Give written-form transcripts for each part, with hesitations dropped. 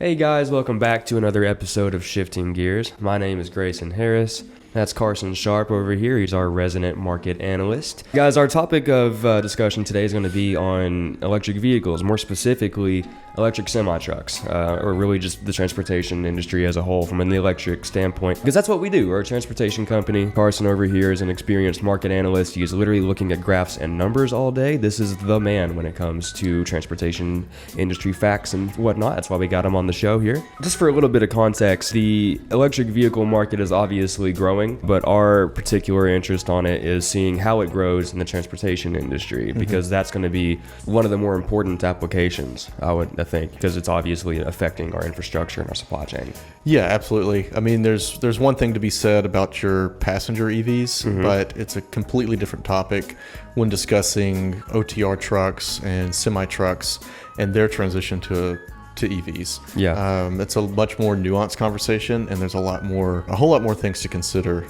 Hey guys, welcome back to another episode of Shifting Gears. My name is Greyson Harris. That's Carson Sharp over here. He's our resident market analyst. Guys, our topic of discussion today is going to be on electric vehicles, more specifically electric semi-trucks, or really just the transportation industry as a whole from an electric standpoint, because that's what we do. We're a transportation company. Carson over here is an experienced market analyst. He is literally looking at graphs and numbers all day. This is the man when it comes to transportation industry facts and whatnot. That's why we got him on the show here. Just for a little bit of context, the electric vehicle market is obviously growing, but our particular interest on it is seeing how it grows in the transportation industry, because that's going to be one of the more important applications, I think, because it's obviously affecting our infrastructure and our supply chain. Yeah, absolutely. I mean, there's one thing to be said about your passenger EVs, but it's a completely different topic when discussing OTR trucks and semi-trucks and their transition to EVs. Yeah. It's a much more nuanced conversation, and there's a whole lot more things to consider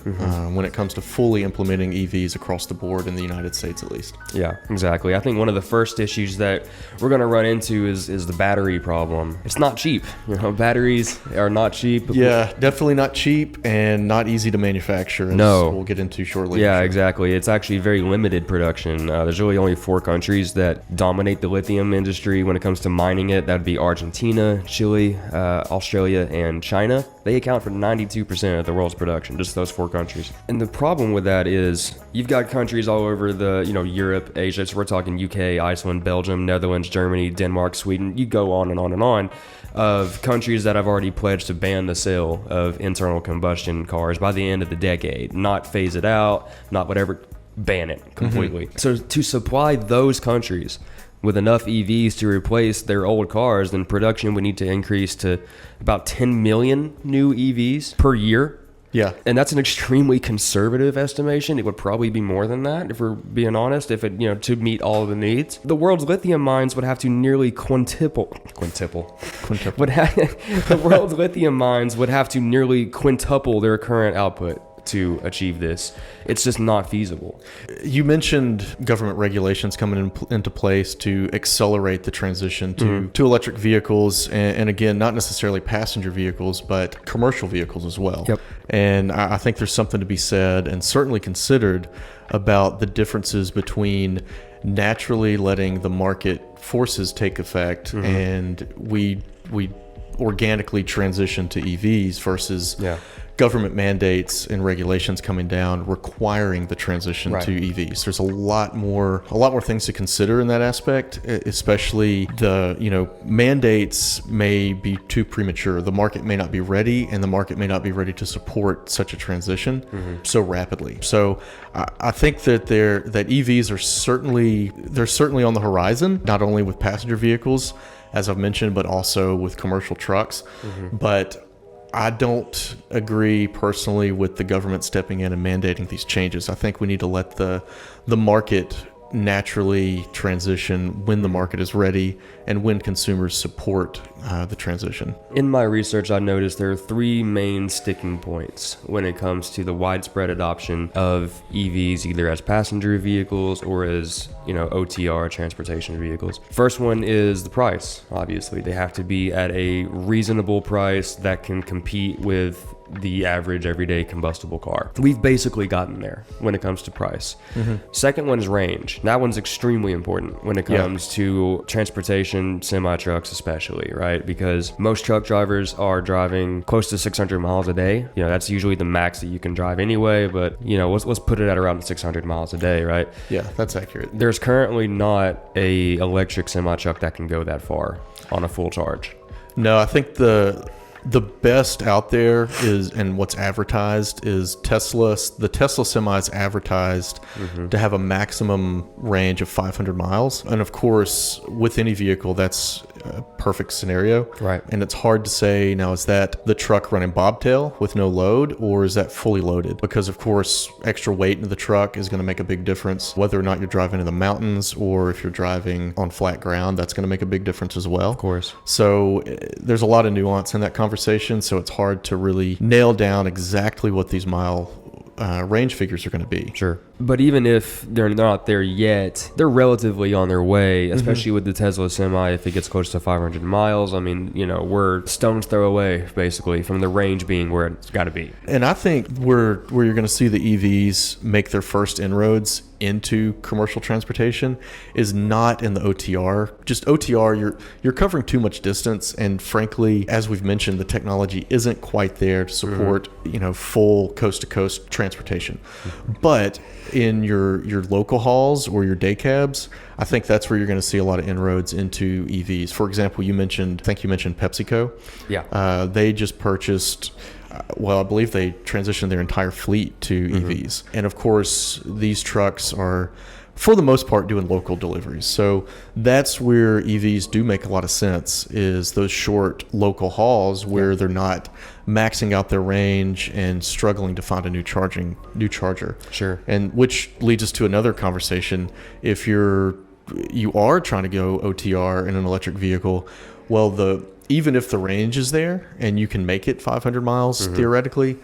when it comes to fully implementing EVs across the board in the United States, at least. Yeah, exactly. I think one of the first issues that we're going to run into is the battery problem. It's not cheap. Batteries are not cheap. Yeah, definitely not cheap and not easy to manufacture, as we'll get into shortly. Yeah, exactly. It's actually very limited production. There's really only 4 countries that dominate the lithium industry when it comes to mining it. That would be Argentina, Chile, Australia, and China. They account for 92% of the world's production, just those 4 countries. And the problem with that is you've got countries all over Europe, Asia. So we're talking UK, Iceland, Belgium, Netherlands, Germany, Denmark, Sweden. You go on and on and on of countries that have already pledged to ban the sale of internal combustion cars by the end of the decade. Not phase it out, not whatever, ban it completely. So to supply those countries with enough EVs to replace their old cars, then production would need to increase to about 10 million new EVs per year. Yeah. And that's an extremely conservative estimation. It would probably be more than that, if we're being honest, to meet all of the needs. The world's lithium mines would have to nearly quintuple. The world's lithium mines would have to nearly quintuple their current output to achieve this. It's just not feasible. You mentioned government regulations coming into place to accelerate the transition to electric vehicles, and again, not necessarily passenger vehicles, but commercial vehicles as well. Yep. And I think there's something to be said and certainly considered about the differences between naturally letting the market forces take effect and we organically transition to EVs versus government mandates and regulations coming down requiring the transition to EVs. There's a lot more things to consider in that aspect, especially the mandates may be too premature. The market may not be ready, and the market may not be ready to support such a transition so rapidly. So I think that EVs are certainly on the horizon, not only with passenger vehicles, as I've mentioned, but also with commercial trucks. But I don't agree personally with the government stepping in and mandating these changes. I think we need to let the market naturally transition when the market is ready and when consumers support the transition. In my research, I noticed there are 3 main sticking points when it comes to the widespread adoption of EVs, either as passenger vehicles or as OTR transportation vehicles. First one is the price. Obviously, they have to be at a reasonable price that can compete with the average everyday combustible car. We've basically gotten there when it comes to price. Second one is range. That one's extremely important when it comes to transportation, semi-trucks especially, right? Because most truck drivers are driving close to 600 miles a day. That's usually the max that you can drive anyway, but let's put it at around 600 miles a day, right? Yeah, that's accurate. There's currently not a electric semi-truck that can go that far on a full charge. No, I think the best out there is, and what's advertised is Tesla. The Tesla Semi is advertised to have a maximum range of 500 miles. And of course, with any vehicle, that's a perfect scenario. Right. And it's hard to say, now, is that the truck running bobtail with no load, or is that fully loaded? Because of course, extra weight in the truck is going to make a big difference. Whether or not you're driving in the mountains or if you're driving on flat ground, that's going to make a big difference as well. Of course. So there's a lot of nuance in that conversation, so it's hard to really nail down exactly what these mile range figures are going to be. Sure. But even if they're not there yet, they're relatively on their way, especially with the Tesla Semi. If it gets close to 500 miles, I mean, we're stone's throw away, basically, from the range being where it's got to be. And I think where you're going to see the EVs make their first inroads into commercial transportation is not in the OTR. Just OTR, you're covering too much distance, and frankly, as we've mentioned, the technology isn't quite there to support full coast to coast transportation. But in your local hauls or your day cabs, I think that's where you're going to see a lot of inroads into EVs. For example, I think you mentioned PepsiCo. Yeah. They just purchased, I believe they transitioned their entire fleet to EVs. And of course, these trucks are, for the most part, doing local deliveries. So that's where EVs do make a lot of sense, is those short local hauls where they're not maxing out their range and struggling to find a new charger. Sure. And which leads us to another conversation. If you are trying to go OTR in an electric vehicle, even if the range is there and you can make it 500 miles theoretically,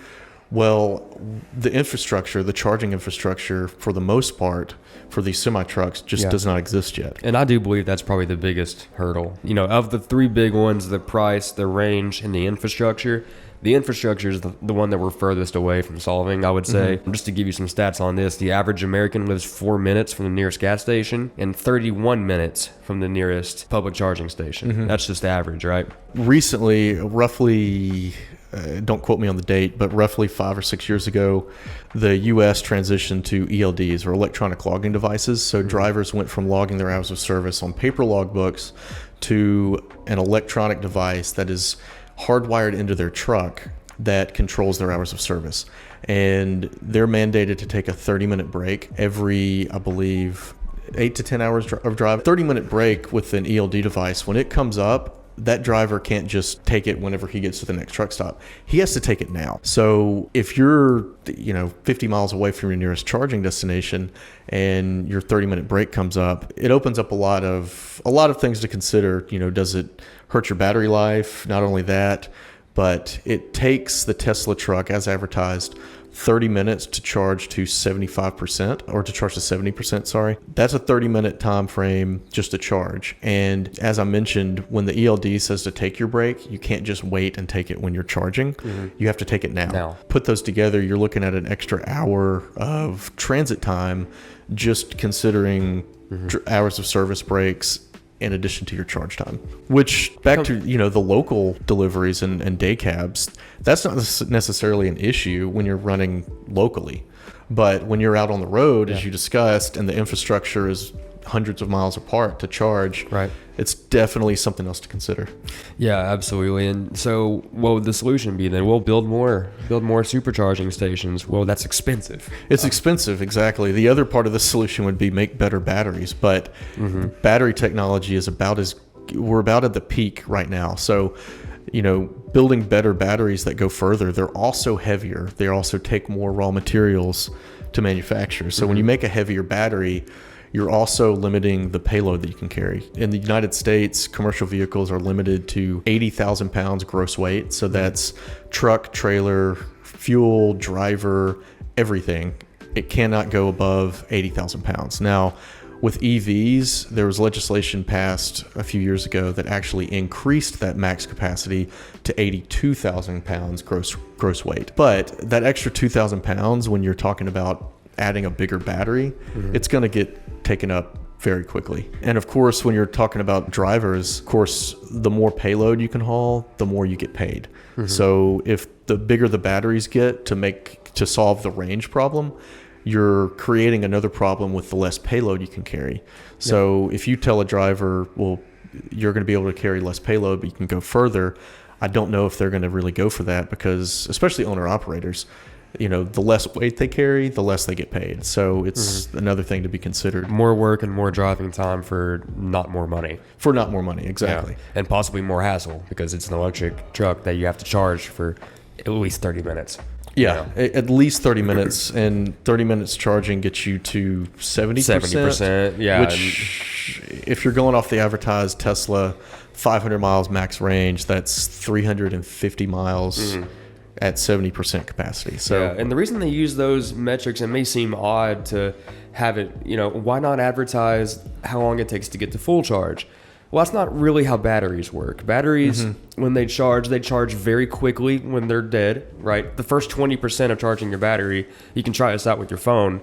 the charging infrastructure, for the most part, for these semi-trucks just does not exist yet. And I do believe that's probably the biggest hurdle. Of the three big ones, the price, the range, and the infrastructure is the one that we're furthest away from solving, I would say. Just to give you some stats on this, the average American lives 4 minutes from the nearest gas station and 31 minutes from the nearest public charging station. That's just average, right? Recently, roughly, don't quote me on the date, but roughly 5 or 6 years ago, the U.S. transitioned to ELDs, or electronic logging devices. So drivers went from logging their hours of service on paper logbooks to an electronic device that is hardwired into their truck that controls their hours of service. And they're mandated to take a 30-minute break every, I believe, 8 to 10 hours of drive. 30-minute break with an ELD device, when it comes up, that driver can't just take it whenever he gets to the next truck stop. He has to take it now. So if you're 50 miles away from your nearest charging destination and your 30-minute break comes up, it opens up a lot of things to consider. Does it hurt your battery life? Not only that, but it takes the Tesla truck, as advertised, 30 minutes to charge to 75%, or to charge to 70%, sorry. That's a 30-minute time frame just to charge. And as I mentioned, when the ELD says to take your break, you can't just wait and take it when you're charging. You have to take it now. Put those together, you're looking at an extra hour of transit time, just considering hours of service breaks in addition to your charge time. Which, back to the local deliveries and day cabs, that's not necessarily an issue when you're running locally. But when you're out on the road, as you discussed, and the infrastructure is hundreds of miles apart to charge, right, it's definitely something else to consider. Yeah, absolutely. And so what would the solution be then? We'll build more supercharging stations. Well, that's expensive. It's expensive, exactly. The other part of the solution would be make better batteries, but battery technology is we're about at the peak right now. So, building better batteries that go further, they're also heavier. They also take more raw materials to manufacture. So when you make a heavier battery, you're also limiting the payload that you can carry. In the United States, commercial vehicles are limited to 80,000 pounds gross weight. So that's truck, trailer, fuel, driver, everything. It cannot go above 80,000 pounds. Now, with EVs, there was legislation passed a few years ago that actually increased that max capacity to 82,000 pounds gross weight. But that extra 2,000 pounds, when you're talking about adding a bigger battery, it's going to get taken up very quickly. And of course, when you're talking about drivers, of course, the more payload you can haul, the more you get paid. So if the bigger the batteries get to solve the range problem, you're creating another problem with the less payload you can carry. So if you tell a driver, well, you're going to be able to carry less payload, but you can go further, I don't know if they're going to really go for that, because especially owner-operators, the less weight they carry, the less they get paid. So it's another thing to be considered. More work and more driving time for not more money. For not more money, exactly. Yeah. And possibly more hassle, because it's an electric truck that you have to charge for at least 30 minutes. Yeah, at least 30 minutes, and 30 minutes charging gets you to 70%. 70%, yeah. Which, if you're going off the advertised Tesla 500 miles max range, that's 350 miles. at 70% capacity. So, yeah, and the reason they use those metrics, it may seem odd to have it, why not advertise how long it takes to get to full charge? Well, that's not really how batteries work. Batteries, when they charge very quickly when they're dead, right? The first 20% of charging your battery, you can try this out with your phone,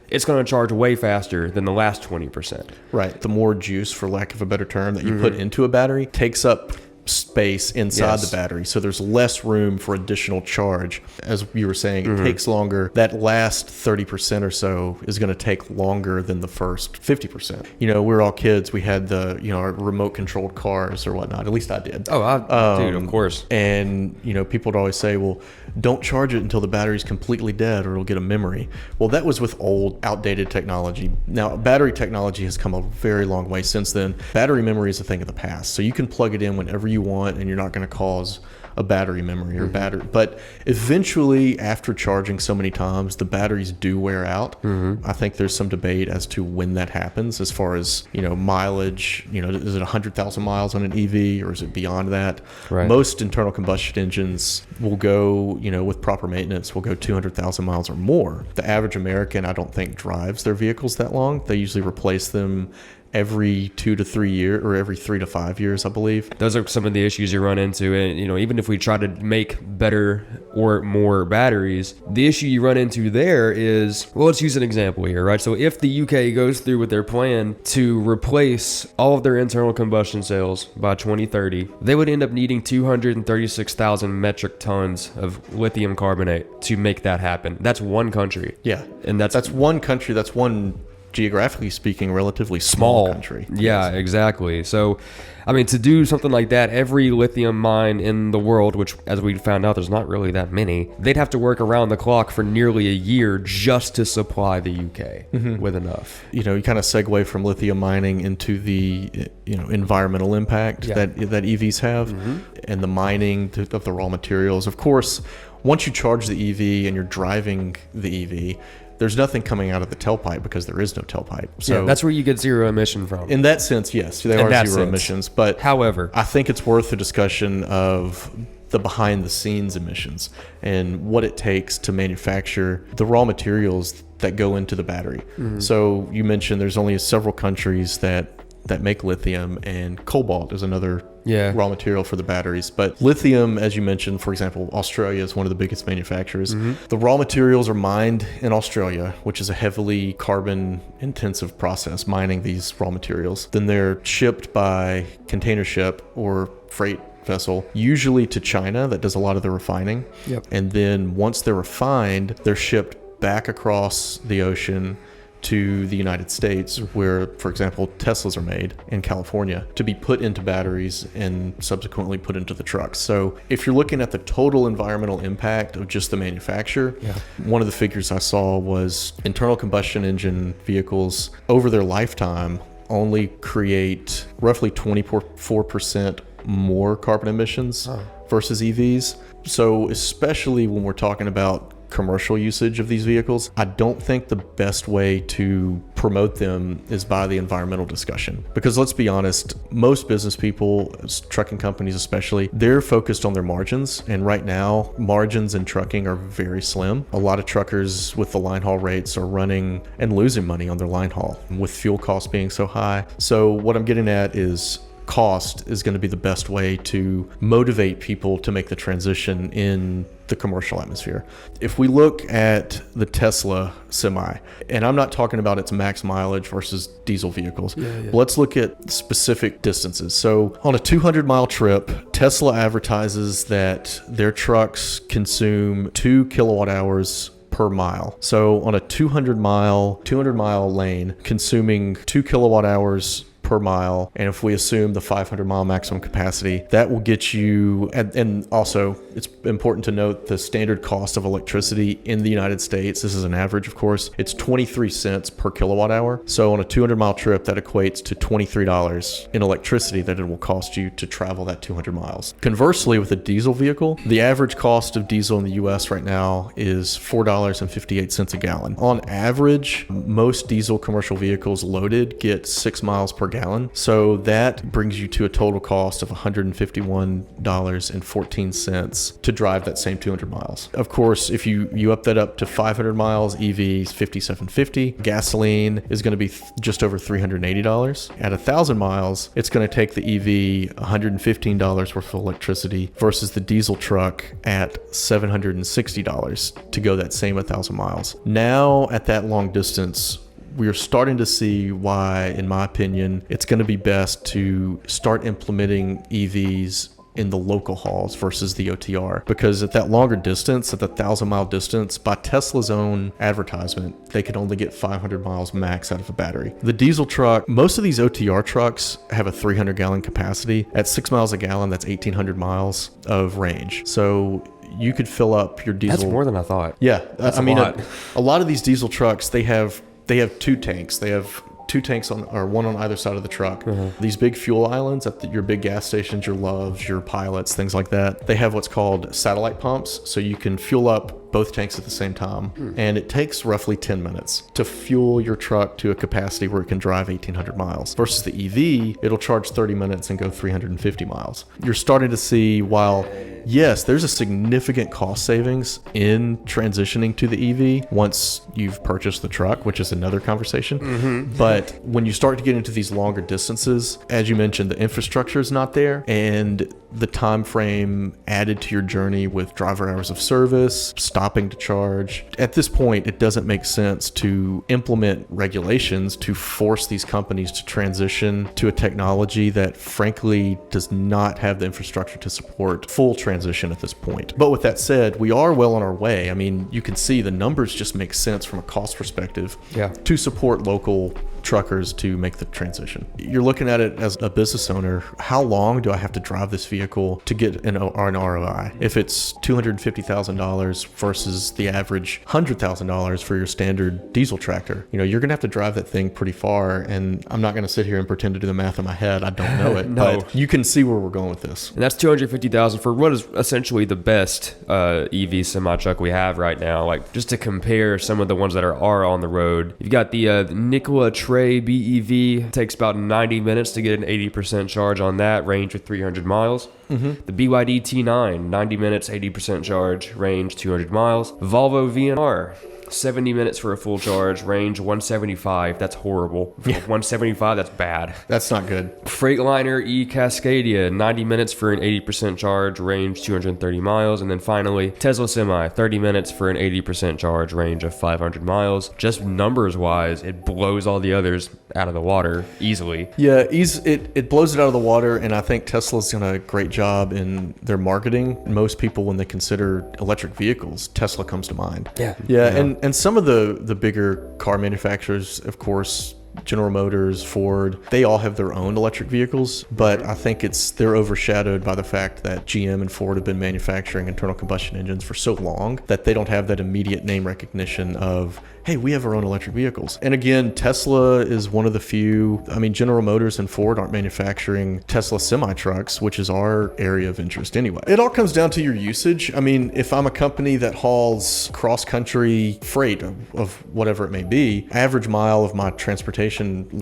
it's going to charge way faster than the last 20%. Right. The more juice, for lack of a better term, that you put into a battery takes up space inside the battery, so there's less room for additional charge. As you were saying, it takes longer. That last 30% or so is going to take longer than the first 50%. We're all kids. We had the our remote controlled cars or whatnot. At least I did. Dude, of course. And people would always say, well, don't charge it until the battery's completely dead or it'll get a memory. Well, that was with old, outdated technology. Now, battery technology has come a very long way since then. Battery memory is a thing of the past, so you can plug it in whenever you want, and you're not going to cause a battery memory or battery. But eventually, after charging so many times, the batteries do wear out. I think there's some debate as to when that happens, as far as mileage. Is it 100,000 miles on an EV, or is it beyond that? Right. Most internal combustion engines will go, with proper maintenance, will go 200,000 miles or more. The average American, I don't think, drives their vehicles that long. They usually replace them every 2 to 3 years, or every 3 to 5 years, I believe. Those are some of the issues you run into. And, even if we try to make better or more batteries, the issue you run into there is, well, let's use an example here, right? So if the UK goes through with their plan to replace all of their internal combustion cells by 2030, they would end up needing 236,000 metric tons of lithium carbonate to make that happen. That's one country. Yeah. And that's one country. That's one, geographically speaking, relatively small country. Yeah, exactly. So, to do something like that, every lithium mine in the world, which, as we found out, there's not really that many, they'd have to work around the clock for nearly a year just to supply the UK with enough. You kind of segue from lithium mining into the environmental impact that EVs have, and the mining of the raw materials. Of course, once you charge the EV and you're driving the EV, there's nothing coming out of the tailpipe because there is no tailpipe. So that's where you get zero emission from. In that sense, yes, they are zero emissions. But however, I think it's worth a discussion of the behind the scenes emissions and what it takes to manufacture the raw materials that go into the battery. So you mentioned there's only several countries that make lithium, and cobalt is another raw material for the batteries. But lithium, as you mentioned, for example, Australia is one of the biggest manufacturers. The raw materials are mined in Australia, which is a heavily carbon intensive process, mining these raw materials. Then they're shipped by container ship or freight vessel, usually to China, that does a lot of the refining. And then once they're refined, they're shipped back across the ocean to the United States, where, for example, Teslas are made in California, to be put into batteries and subsequently put into the trucks. So if you're looking at the total environmental impact of just the manufacture, one of the figures I saw was internal combustion engine vehicles over their lifetime only create roughly 24% more carbon emissions versus EVs. So especially when we're talking about commercial usage of these vehicles, I don't think the best way to promote them is by the environmental discussion. Because let's be honest, most business people, trucking companies especially, they're focused on their margins. And right now, margins in trucking are very slim. A lot of truckers with the line haul rates are running and losing money on their line haul with fuel costs being so high. So what I'm getting at is cost is going to be the best way to motivate people to make the transition in the commercial atmosphere. If we look at the Tesla Semi, and I'm not talking about its max mileage versus diesel vehicles, let's look at specific distances. So on a 200-mile trip, Tesla advertises that their trucks consume 2 kilowatt hours per mile. So on a 200 mile lane, consuming 2 kilowatt hours per mile, and if we assume the 500-mile maximum capacity, that will get you, and also it's important to note the standard cost of electricity in the United States, this is an average of course, it's 23 cents per kilowatt hour. So on a 200-mile trip, that equates to $23 in electricity that it will cost you to travel that 200 miles. Conversely, with a diesel vehicle, the average cost of diesel in the US right now is $4.58 a gallon. On average, most diesel commercial vehicles loaded get 6 miles per gallon gallon. So that brings you to a total cost of $151.14 to drive that same 200 miles. Of course, if you up that up to 500 miles, EV is $57.50. Gasoline is going to be just over $380. At 1,000 miles, it's going to take the EV $115 worth of electricity versus the diesel truck at $760 to go that same 1,000 miles. Now, at that long distance, we are starting to see why, in my opinion, it's going to be best to start implementing EVs in the local hauls versus the OTR, because at that longer distance, at the 1,000-mile distance, by Tesla's own advertisement, they can only get 500 miles max out of a battery. The diesel truck, most of these OTR trucks have a 300-gallon capacity. At 6 miles a gallon, that's 1,800 miles of range. So you could fill up your diesel. That's more than I thought. Yeah, That's a lot. A lot of these diesel trucks, they have 2 tanks. They have 2 tanks one on either side of the truck. These big fuel islands at your big gas stations, your Loves, your Pilots, things like that, they have what's called satellite pumps, so you can fuel up both tanks at the same time. And it takes roughly 10 minutes to fuel your truck to a capacity where it can drive 1,800 miles. Versus the EV, it'll charge 30 minutes and go 350 miles. You're starting to see, while yes, there's a significant cost savings in transitioning to the EV once you've purchased the truck, which is another conversation. But when you start to get into these longer distances, as you mentioned, the infrastructure is not there, and the time frame added to your journey with driver hours of service, stopping to charge. At this point, it doesn't make sense to implement regulations to force these companies to transition to a technology that frankly does not have the infrastructure to support full transition at this point. But with that said, we are well on our way. I mean, you can see the numbers just make sense from a cost perspective to support local truckers to make the transition. You're looking at it as a business owner. How long do I have to drive this vehicle to get an ROI? If it's $250,000 versus the average $100,000 for your standard diesel tractor, you're going to have to drive that thing pretty far. And I'm not going to sit here and pretend to do the math in my head. I don't know it, No. But you can see where we're going with this. And that's $250,000 for what is essentially the best EV semi-truck we have right now. Like, just to compare some of the ones that are on the road, you've got the Nikola Tre BEV. Takes about 90 minutes to get an 80% charge on that, range of 300 miles. The BYD T9, 90 minutes, 80% charge, range 200 miles. Volvo VNR, 70 minutes for a full charge, range 175. That's horrible. 175, that's bad. That's not good. Freightliner e-Cascadia, 90 minutes for an 80% charge, range 230 miles. And then finally, Tesla Semi, 30 minutes for an 80% charge, range of 500 miles. Just numbers-wise, it blows all the others out of the water easily. Yeah, it blows it out of the water, and I think Tesla's done a great job in their marketing. Most people, when they consider electric vehicles, Tesla comes to mind. Yeah. And some of the bigger car manufacturers, of course, General Motors, Ford, they all have their own electric vehicles, but I think they're overshadowed by the fact that GM and Ford have been manufacturing internal combustion engines for so long that they don't have that immediate name recognition of, hey, we have our own electric vehicles. And again, Tesla is one of the few. I mean, General Motors and Ford aren't manufacturing Tesla semi-trucks, which is our area of interest anyway. It all comes down to your usage. I mean, if I'm a company that hauls cross-country freight of whatever it may be, average mile of my transportation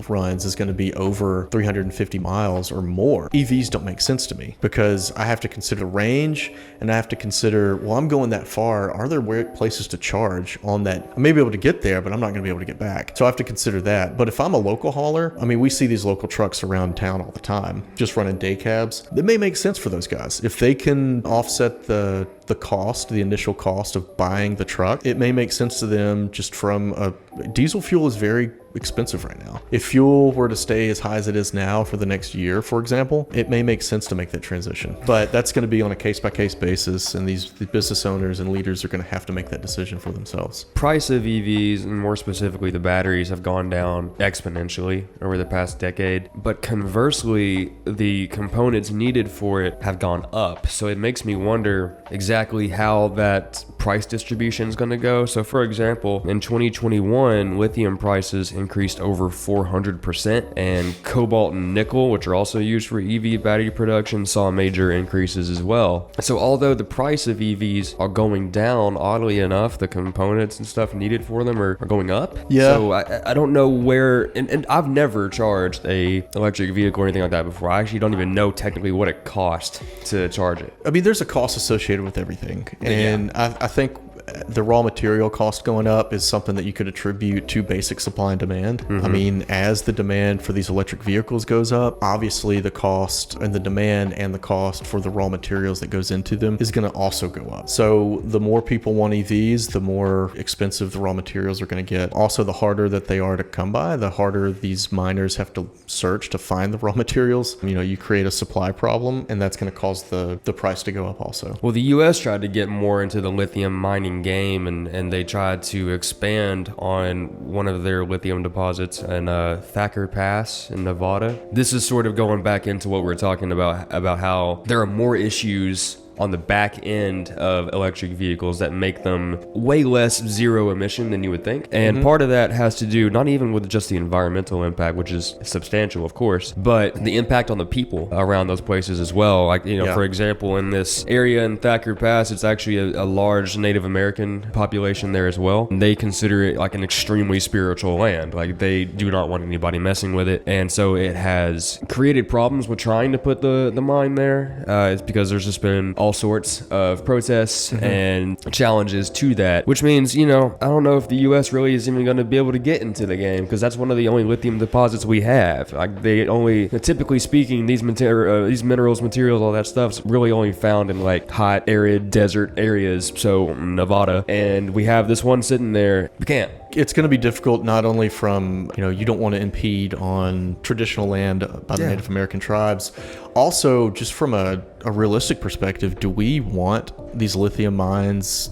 runs is going to be over 350 miles or more. EVs don't make sense to me because I have to consider range, and I have to consider, well, I'm going that far. Are there places to charge on that? I may be able to get there, but I'm not going to be able to get back. So I have to consider that. But if I'm a local hauler, I mean, we see these local trucks around town all the time, just running day cabs. It may make sense for those guys. If they can offset the cost, the initial cost of buying the truck, it may make sense to them just from diesel fuel is very expensive right now. If fuel were to stay as high as it is now for the next year, for example, it may make sense to make that transition. But that's going to be on a case-by-case basis, and the business owners and leaders are going to have to make that decision for themselves. Price of EVs, and more specifically the batteries, have gone down exponentially over the past decade. But conversely, the components needed for it have gone up. So it makes me wonder exactly how that price distribution is going to go. So for example, in 2021, lithium prices increased over 400%, and cobalt and nickel, which are also used for EV battery production, saw major increases as well. So although the price of EVs are going down, oddly enough, the components and stuff needed for them are going up. Yeah. So I don't know where, and I've never charged a electric vehicle or anything like that before. I actually don't even know technically what it costs to charge it. I mean, there's a cost associated with everything. And I think the raw material cost going up is something that you could attribute to basic supply and demand. I mean, as the demand for these electric vehicles goes up, obviously the cost and the demand and the cost for the raw materials that goes into them is going to also go up. So the more people want EVs, the more expensive the raw materials are going to get. Also, the harder that they are to come by, the harder these miners have to search to find the raw materials. You know, you create a supply problem, and that's going to cause the price to go up also. Well, the U.S. tried to get more into the lithium mining game, and they tried to expand on one of their lithium deposits in Thacker Pass in Nevada. This is sort of going back into what we're talking about how there are more issues on the back end of electric vehicles that make them way less zero emission than you would think. And part of that has to do not even with just the environmental impact, which is substantial, of course, but the impact on the people around those places as well. Like, you know, for example, in this area in Thacker Pass, it's actually a large Native American population there as well. And they consider it like an extremely spiritual land. Like, they do not want anybody messing with it. And so it has created problems with trying to put the mine there. It's because there's just been all sorts of protests and challenges to that, which means, you know, I don't know if the U.S. really is even going to be able to get into the game, because that's one of the only lithium deposits we have. Like, they only, typically speaking, these minerals, materials, all that stuff's really only found in like hot, arid desert areas. So Nevada, and we have this one sitting there. We can't. It's going to be difficult, not only from, you know, you don't want to impede on traditional land by the Native American tribes. Also, just from a realistic perspective, do we want these lithium mines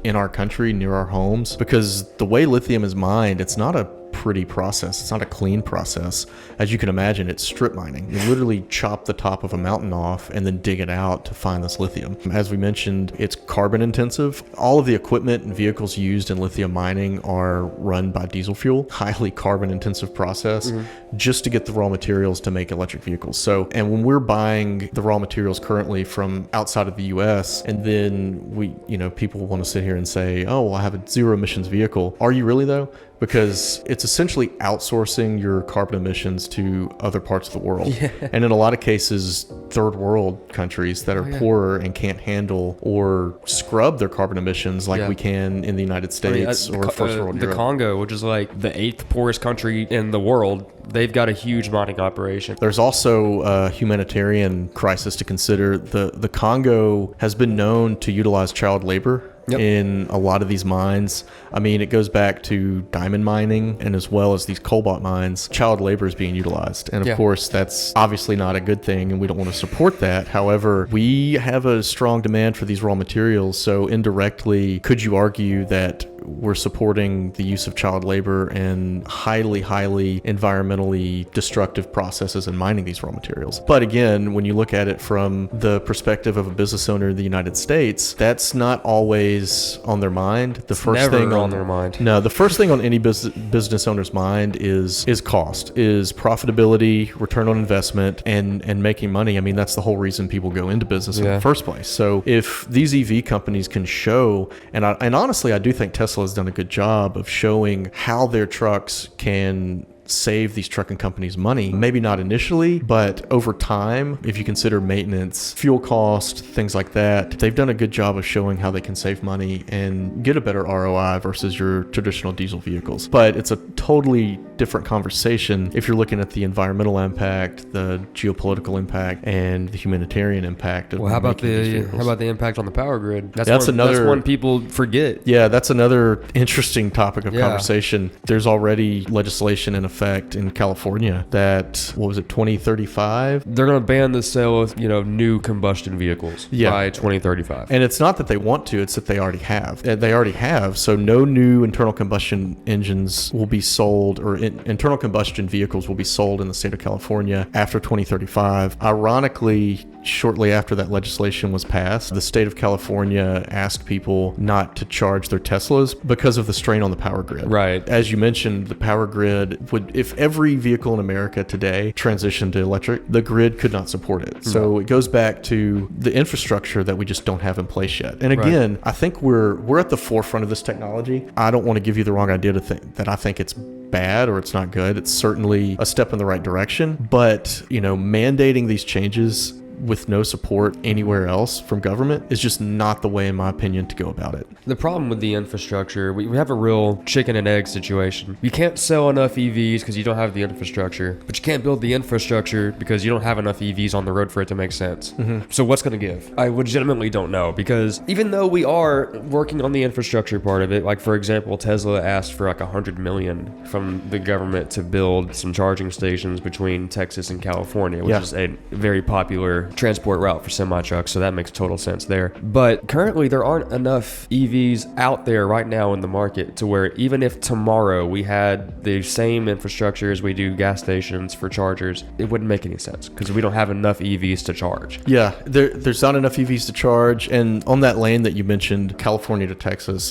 in our country near our homes? Because the way lithium is mined, it's not a pretty process. It's not a clean process. As you can imagine, it's strip mining. You literally chop the top of a mountain off and then dig it out to find this lithium. As we mentioned, it's carbon intensive. All of the equipment and vehicles used in lithium mining are run by diesel fuel, highly carbon intensive process, just to get the raw materials to make electric vehicles. So, and when we're buying the raw materials currently from outside of the US, and then we, you know, people want to sit here and say, oh, well, I have a zero emissions vehicle. Are you really though? Because it's essentially outsourcing your carbon emissions to other parts of the world. And in a lot of cases, third world countries that are poorer and can't handle or scrub their carbon emissions like we can in the United States or first world Europe. The Congo, which is like the 8th poorest country in the world, they've got a huge mining operation. There's also a humanitarian crisis to consider. The Congo has been known to utilize child labor in a lot of these mines. I mean, it goes back to diamond mining, and as well as these cobalt mines, child labor is being utilized. And of course, that's obviously not a good thing, and we don't want to support that. However, we have a strong demand for these raw materials. So indirectly, could you argue that we're supporting the use of child labor and highly environmentally destructive processes in mining these raw materials? But again, when you look at it from the perspective of a business owner in the United States, that's not always on their mind. The first thing on their mind. No, the first thing on any business owner's mind is cost, is profitability, return on investment, and making money. I mean, that's the whole reason people go into business in the first place. So if these EV companies can show, and honestly, I do think Tesla has done a good job of showing how their trucks can save these trucking companies money. Maybe not initially, but over time, if you consider maintenance, fuel cost, things like that, they've done a good job of showing how they can save money and get a better ROI versus your traditional diesel vehicles. But it's a totally different conversation if you're looking at the environmental impact, the geopolitical impact, and the humanitarian impact of how about the impact on the power grid? That's one people forget. Yeah, that's another interesting topic of conversation. There's already legislation in effect effect in California that, what was it, 2035? They're going to ban the sale of, new combustion vehicles by 2035. And it's not that they want to, it's that they already have. They already have. So no new internal combustion engines will be sold, or internal combustion vehicles will be sold in the state of California after 2035. Ironically, shortly after that legislation was passed, the state of California asked people not to charge their Teslas because of the strain on the power grid. Right. As you mentioned, the power grid would, if every vehicle in America today transitioned to electric, the grid could not support it. So it goes back to the infrastructure that we just don't have in place yet. And again, I think we're at the forefront of this technology. I don't want to give you the wrong idea to think that I think it's bad or it's not good. It's certainly a step in the right direction, but mandating these changes with no support anywhere else from government is just not the way, in my opinion, to go about it. The problem with the infrastructure, we have a real chicken and egg situation. You can't sell enough EVs because you don't have the infrastructure, but you can't build the infrastructure because you don't have enough EVs on the road for it to make sense. So what's going to give? I legitimately don't know, because even though we are working on the infrastructure part of it, like for example, Tesla asked for like $100 million from the government to build some charging stations between Texas and California, which is a very popular transport route for semi-trucks, so that makes total sense there. But currently there aren't enough EVs out there right now in the market to where even if tomorrow we had the same infrastructure as we do gas stations for chargers, it wouldn't make any sense because we don't have enough EVs to charge. Yeah, there's not enough EVs to charge. And on that lane that you mentioned, California to Texas,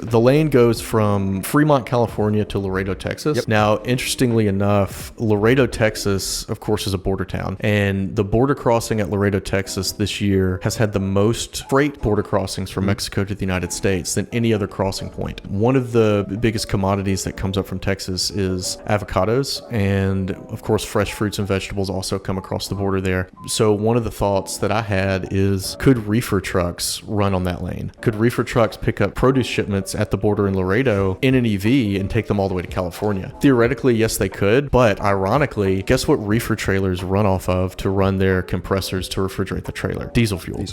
the lane goes from Fremont, California to Laredo, Texas. Now, interestingly enough, Laredo, Texas, of course, is a border town, and the border crossing at Laredo, Texas this year has had the most freight border crossings from Mexico to the United States than any other crossing point. One of the biggest commodities that comes up from Texas is avocados, and of course fresh fruits and vegetables also come across the border there. So one of the thoughts that I had is, could reefer trucks run on that lane? Could reefer trucks pick up produce shipments at the border in Laredo in an EV and take them all the way to California? Theoretically, yes, they could, but ironically, guess what reefer trailers run off of to run their compressors to refrigerate the trailer? Diesel fuel.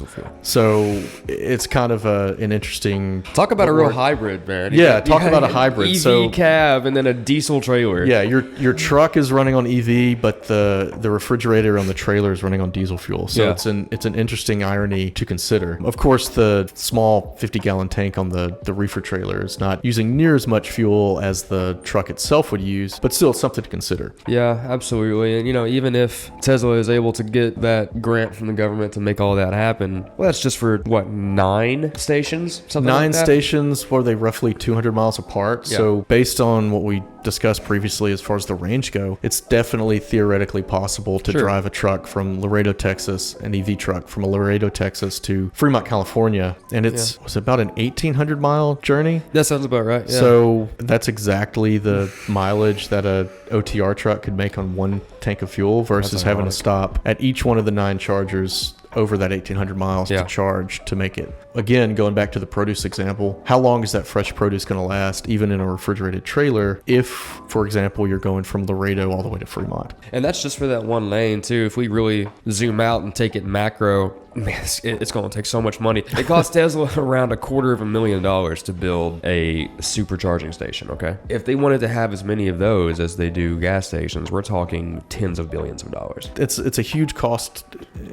So it's kind of an interesting... Talk about a real hybrid, man. Yeah, talk about a hybrid. EV cab and then a diesel trailer. Yeah, your truck is running on EV, but the refrigerator on the trailer is running on diesel fuel. So it's an interesting irony to consider. Of course, the small 50-gallon tank on the reefer trailer is not using near as much fuel as the truck itself would use, but still it's something to consider. Yeah, absolutely. And even if Tesla is able to get that grant from the government to make all that happen, well, that's just for what, 9 stations? Something like that? 9 stations, were they roughly 200 miles apart? Yeah. So based on what we discussed previously as far as the range go, it's definitely theoretically possible to drive a truck from Laredo, Texas, an EV truck from Laredo, Texas to Fremont, California, and it's about an 1,800 mile journey. That sounds about right. Yeah. So that's exactly the mileage that a OTR truck could make on one tank of fuel versus having to stop at each one of the 9 chargers over that 1,800 miles to charge to make it. Again, going back to the produce example, how long is that fresh produce going to last, even in a refrigerated trailer, if, for example, you're going from Laredo all the way to Fremont? And that's just for that one lane, too. If we really zoom out and take it macro, man, it's going to take so much money. It cost Tesla around $250,000 to build a supercharging station, okay? If they wanted to have as many of those as they do gas stations, we're talking tens of billions of dollars. It's a huge cost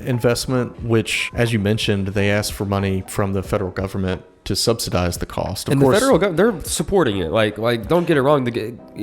investment, which, as you mentioned, they asked for money from the federal government to subsidize the cost. Of course, the federal government, they're supporting it. Like, don't get it wrong.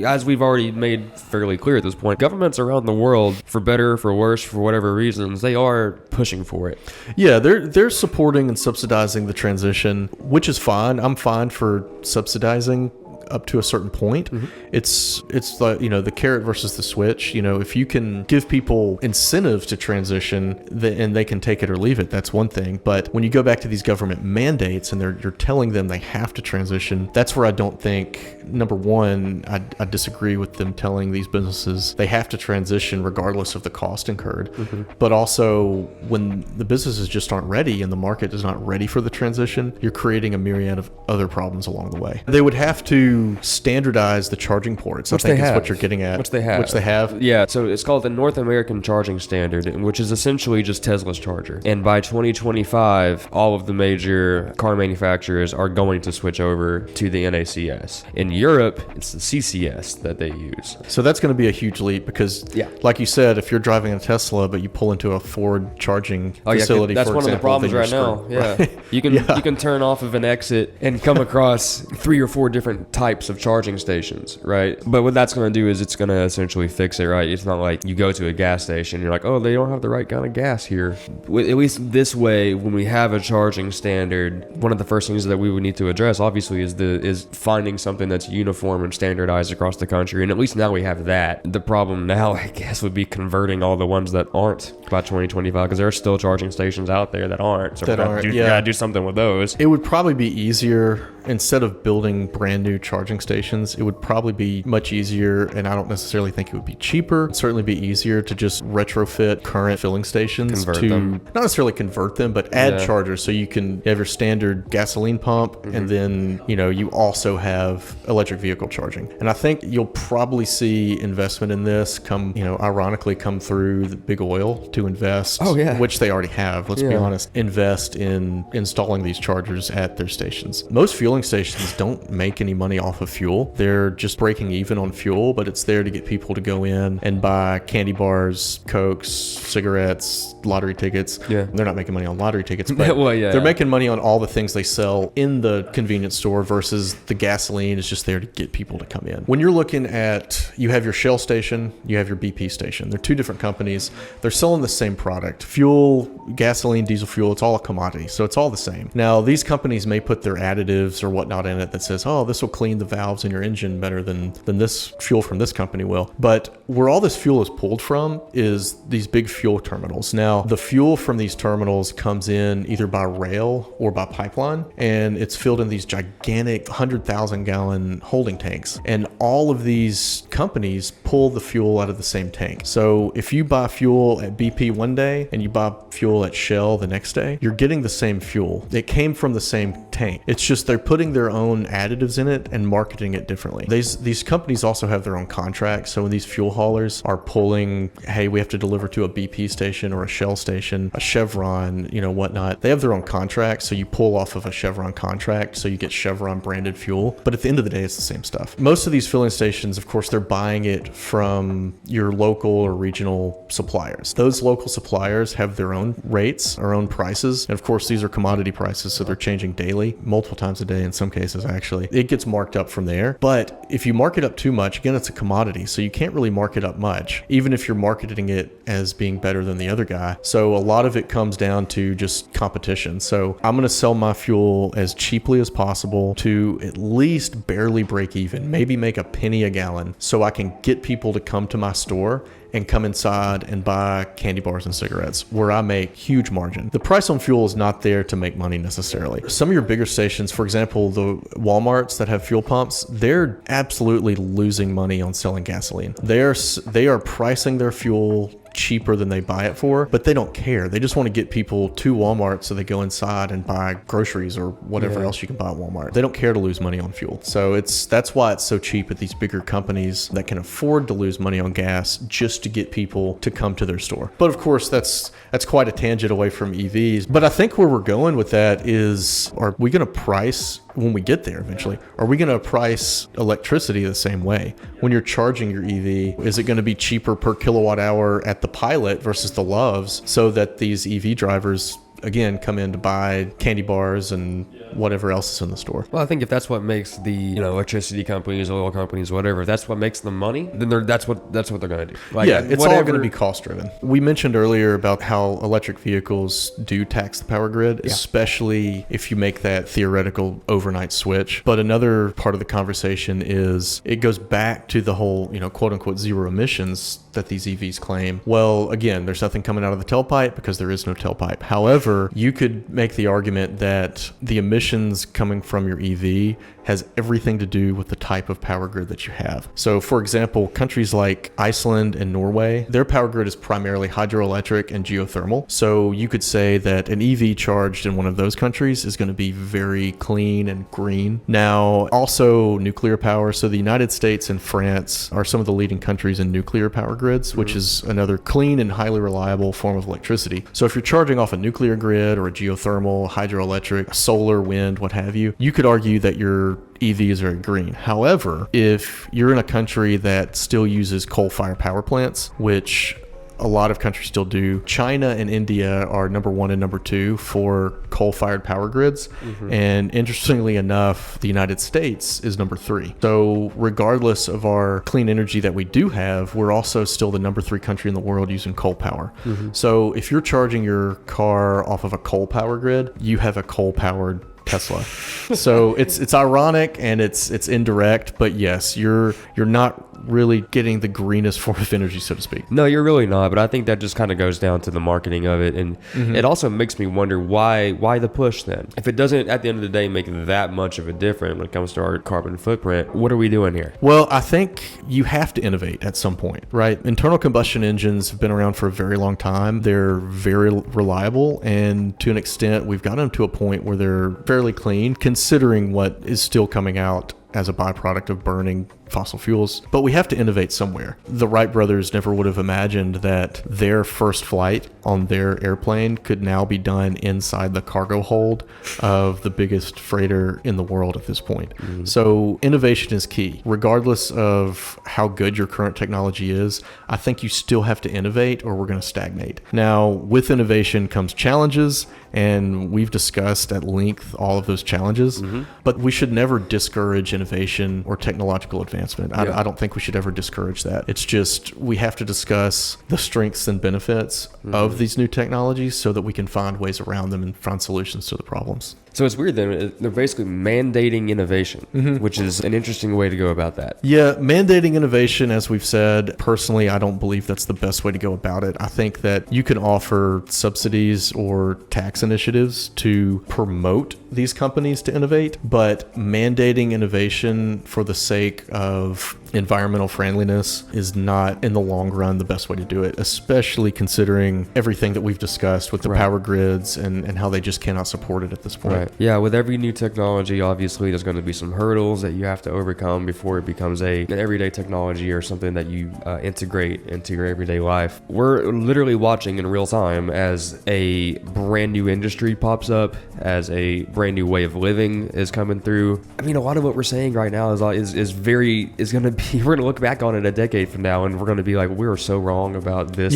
As we've already made fairly clear at this point, governments around the world, for better, for worse, for whatever reasons, they are pushing for it. Yeah, they're supporting and subsidizing the transition, which is fine. I'm fine for subsidizing up to a certain point. It's like, the carrot versus the switch. If you can give people incentive to transition and they can take it or leave it, that's one thing. But when you go back to these government mandates and you're telling them they have to transition, that's where I don't think, number one, I disagree with them telling these businesses they have to transition regardless of the cost incurred. But also, when the businesses just aren't ready and the market is not ready for the transition, you're creating a myriad of other problems along the way. They would have to to standardize the charging ports. Which I think they is have. what you're getting at. Which they have. Yeah, so it's called the North American Charging Standard, which is essentially just Tesla's charger. And by 2025, all of the major car manufacturers are going to switch over to the NACS. In Europe, it's the CCS that they use. So that's going to be a huge leap because, like you said, if you're driving a Tesla but you pull into a Ford charging facility, that's for one example, of the problems then right you're now. screwed. Yeah, Right? you can turn off of an exit and come across 3 or 4 different types of charging stations, right? But what that's going to do is it's going to essentially fix it, right? It's not like you go to a gas station and you're like, oh, they don't have the right kind of gas here. At least this way, when we have a charging standard, one of the first things that we would need to address, obviously, is finding something that's uniform and standardized across the country. And at least now we have that. The problem now, I guess, would be converting all the ones that aren't by 2025, because there are still charging stations out there that aren't. So we gotta do something with those. It would probably be easier, instead of building brand new charging stations, it would probably be much easier, and I don't necessarily think it would be cheaper. It'd certainly be easier to just retrofit current filling stations, not necessarily convert them, but add chargers. So you have your standard gasoline pump, and then you also have electric vehicle charging. And I think you'll probably see investment in this ironically come through the big oil to invest, which they already have, let's be honest, invest in installing these chargers at their stations. Most fueling stations don't make any money off of fuel. They're just breaking even on fuel, but it's there to get people to go in and buy candy bars, Cokes, cigarettes, lottery tickets. Yeah. They're not making money on lottery tickets, but they're making money on all the things they sell in the convenience store versus the gasoline is just there to get people to come in. When you're looking at, you have your Shell station, you have your BP station. They're 2 different companies. They're selling the same product. Fuel, gasoline, diesel fuel, it's all a commodity. So it's all the same. Now, these companies may put their additives or whatnot in it that says, oh, this will clean the valves in your engine better than this fuel from this company will. But where all this fuel is pulled from is these big fuel terminals. Now, the fuel from these terminals comes in either by rail or by pipeline, and it's filled in these gigantic 100,000 gallon holding tanks. And all of these companies pull the fuel out of the same tank. So if you buy fuel at BP one day and you buy fuel at Shell the next day, you're getting the same fuel. It came from the same tank. It's just they're putting their own additives in it and marketing it differently. These companies also have their own contracts. So when these fuel haulers are pulling, hey, we have to deliver to a BP station or a Shell station, a Chevron, whatnot, they have their own contracts. So you pull off of a Chevron contract, so you get Chevron branded fuel. But at the end of the day, it's the same stuff. Most of these filling stations, of course, they're buying it from your local or regional suppliers. Those local suppliers have their own rates, their own prices. And of course, these are commodity prices, so they're changing daily, multiple times a day in some cases, actually. It gets marked up from there. But if you mark it up too much, again, it's a commodity, so you can't really mark it up much, even if you're marketing it as being better than the other guy. So a lot of it comes down to just competition. So I'm going to sell my fuel as cheaply as possible to at least barely break even, maybe make a penny a gallon, so I can get people to come to my store and come inside and buy candy bars and cigarettes where I make huge margin. The price on fuel is not there to make money necessarily. Some of your bigger stations, for example, the Walmarts that have fuel pumps, they're absolutely losing money on selling gasoline. They are pricing their fuel cheaper than they buy it for, but they don't care. They just want to get people to Walmart so they go inside and buy groceries or whatever else you can buy at Walmart. They don't care to lose money on fuel. So that's why it's so cheap at these bigger companies that can afford to lose money on gas just to get people to come to their store. But of course, that's quite a tangent away from EVs. But I think where we're going with that is, are we going to price, when we get there eventually, are we going to price electricity the same way? When you're charging your EV, is it going to be cheaper per kilowatt hour at the Pilot versus the Loves, so that these EV drivers again come in to buy candy bars and whatever else is in the store? Well, I think if that's what makes the electricity companies, oil companies, whatever, if that's what makes them money, then that's what they're going to do. It's all going to be cost driven. We mentioned earlier about how electric vehicles do tax the power grid, especially if you make that theoretical overnight switch. But another part of the conversation is it goes back to the whole, quote unquote zero emissions that these EVs claim. Well, again, there's nothing coming out of the tailpipe because there is no tailpipe. However, you could make the argument that the emissions coming from your EV has everything to do with the type of power grid that you have. So for example, countries like Iceland and Norway, their power grid is primarily hydroelectric and geothermal. So you could say that an EV charged in one of those countries is going to be very clean and green. Now, also nuclear power. So the United States and France are some of the leading countries in nuclear power grids, which is another clean and highly reliable form of electricity. So if you're charging off a nuclear grid or a geothermal, hydroelectric, solar, wind, what have you, you could argue that your EV is very green. However, if you're in a country that still uses coal-fired power plants, which a lot of countries still do. China and India are number 1 and number 2 for coal-fired power grids. And interestingly enough, the United States is number 3. So regardless of our clean energy that we do have, we're also still the number 3 country in the world using coal power. So if you're charging your car off of a coal power grid, you have a coal-powered Tesla. So it's ironic and it's indirect, but yes, you're not really getting the greenest form of energy, so to speak. No, you're really not, but I think that just kind of goes down to the marketing of it, and it also makes me wonder why the push then? If it doesn't at the end of the day make that much of a difference when it comes to our carbon footprint, what are we doing here? Well, I think you have to innovate at some point, right? Internal combustion engines have been around for a very long time. They're very reliable, and to an extent, we've got them to a point where they're fairly clean, considering what is still coming out as a byproduct of burning fossil fuels. But we have to innovate somewhere. The Wright brothers never would have imagined that their first flight on their airplane could now be done inside the cargo hold of the biggest freighter in the world at this point. So innovation is key. Regardless of how good your current technology is, I think you still have to innovate or we're going to stagnate. Now, with innovation comes challenges, and we've discussed at length all of those challenges, but we should never discourage innovation or technological advancement. I don't think we should ever discourage that. It's just we have to discuss the strengths and benefits of these new technologies so that we can find ways around them and find solutions to the problems. So it's weird then, they're basically mandating innovation, which is an interesting way to go about that. Yeah, mandating innovation, as we've said, personally, I don't believe that's the best way to go about it. I think that you can offer subsidies or tax initiatives to promote these companies to innovate, but mandating innovation for the sake of environmental friendliness is not in the long run the best way to do it, especially considering everything that we've discussed with the power grids and how they just cannot support it at this point. Right. Yeah, with every new technology, obviously there's going to be some hurdles that you have to overcome before it becomes an everyday technology or something that you integrate into your everyday life. We're literally watching in real time as a brand new industry pops up, as a brand new way of living is coming through. I mean, a lot of what we're saying right now is going to be, we're going to look back on it a decade from now and we're going to be like, we were so wrong about this,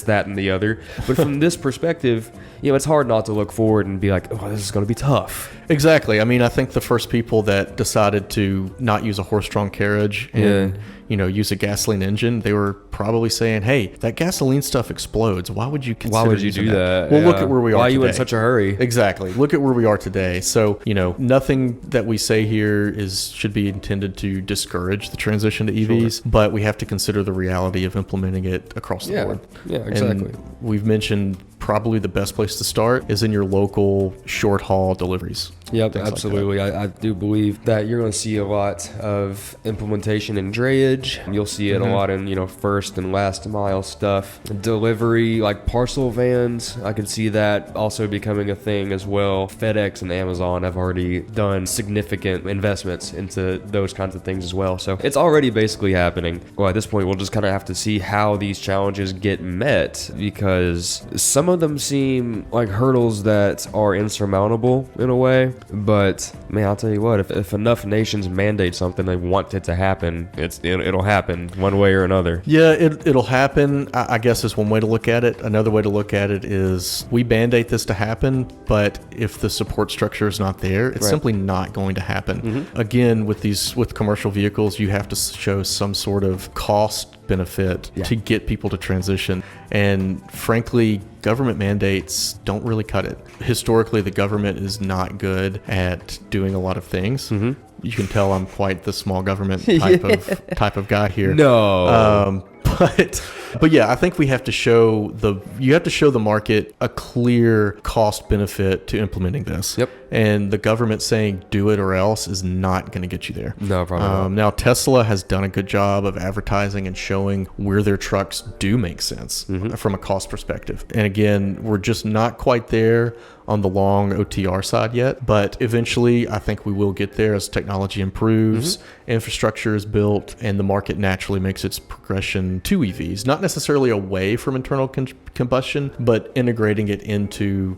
that, and the other. But from this perspective, it's hard not to look forward and be like, oh, this is going to be tough. Exactly. I mean, I think the first people that decided to not use a horse-drawn carriage and use a gasoline engine, they were probably saying, hey, that gasoline stuff explodes. Why would you do that? Well, look at where we are today. Why are you in such a hurry? Exactly. Look at where we are today. So, nothing that we say here should be intended to discourage the transition to EVs, but we have to consider the reality of implementing it across the board. Yeah, exactly. And we've mentioned probably the best place to start is in your local short haul deliveries. Yep, absolutely. Like I do believe that you're going to see a lot of implementation in drayage. You'll see it a lot in, first and last mile stuff. Delivery, like parcel vans, I can see that also becoming a thing as well. FedEx and Amazon have already done significant investments into those kinds of things as well. So it's already basically happening. Well, at this point, we'll just kind of have to see how these challenges get met, because some of them seem like hurdles that are insurmountable in a way. But man, I'll tell you what, if enough nations mandate something, they want it to happen, it'll happen one way or another. Yeah, it'll happen, I guess is one way to look at it. Another way to look at it is we mandate this to happen, but if the support structure is not there, it's simply not going to happen. Again, with commercial vehicles, you have to show some sort of cost benefit to get people to transition. And frankly, government mandates don't really cut it. Historically, the government is not good at doing a lot of things. You can tell I'm quite the small government type of guy here. No. But But yeah, I think we have to show the market a clear cost benefit to implementing this. Yep. And the government saying do it or else is not going to get you there. No problem. Now Tesla has done a good job of advertising and showing where their trucks do make sense from a cost perspective. And again, we're just not quite there on the long OTR side yet, but eventually I think we will get there as technology improves, infrastructure is built, and the market naturally makes its progression to EVs. Not necessarily away from internal combustion, but integrating it into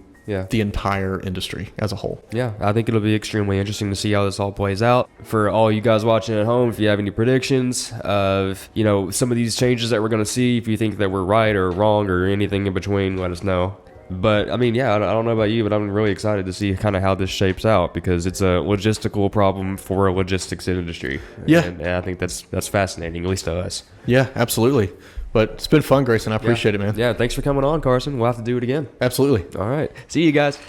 the entire industry as a whole. Yeah, I think it'll be extremely interesting to see how this all plays out. For all you guys watching at home, if you have any predictions of, some of these changes that we're going to see, if you think that we're right or wrong or anything in between, let us know. But I mean, I don't know about you, but I'm really excited to see kind of how this shapes out, because it's a logistical problem for a logistics industry. Yeah. And I think that's fascinating, at least to us. Yeah, absolutely. But it's been fun, Grayson. I appreciate it, man. Yeah, thanks for coming on, Carson. We'll have to do it again. Absolutely. All right. See you guys.